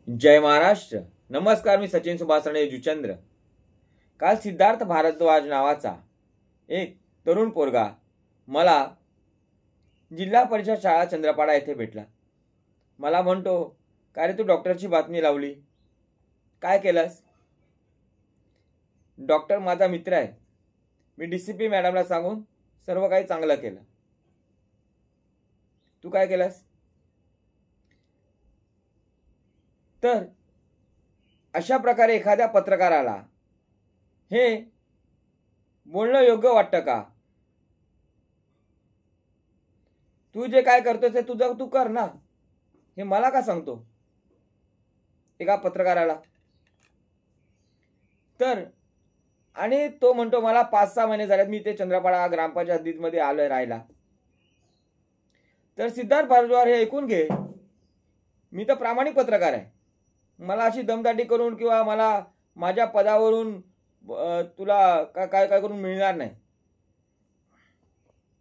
जय महाराष्ट्र. नमस्कार. मी सचिन सुभाषणे जुचंद्र. काल सिद्धार्थ भारद्वाज नावाचा एक तरुण पोरगा मला जिल्हा परिषद शाळा चंद्रपाडा येथे भेटला. मला म्हणतो, "काय रे, तू डॉक्टरची बातमी लावली, काय केलंस?" "डॉक्टर माझा मित्र आहे. मी DCP मॅडमला सांगून सर्व काही चांगलं केलं." "तू काय केलंस?" तर अशा प्रकारे एखाद्या पत्रकाराला हे बोलणं योग्य वाटतं का? तू जे काय करतोस ते तू कर ना, हे मला का सांगतो एका पत्रकाराला? तर आणि तो म्हणतो, मला 5-6 महिने झालेत मी ते चंद्रपाडा ग्रामपंचायत हद्दीमध्ये आलोय राहायला. तर सिद्धार्थ भारद्वाज हे ऐकून घे, मी तर प्रामाणिक पत्रकार आहे. मला अशी दमदाटी करून किंवा मला माझ्या पदावरून तुला काय काय करून मिळणार नाही.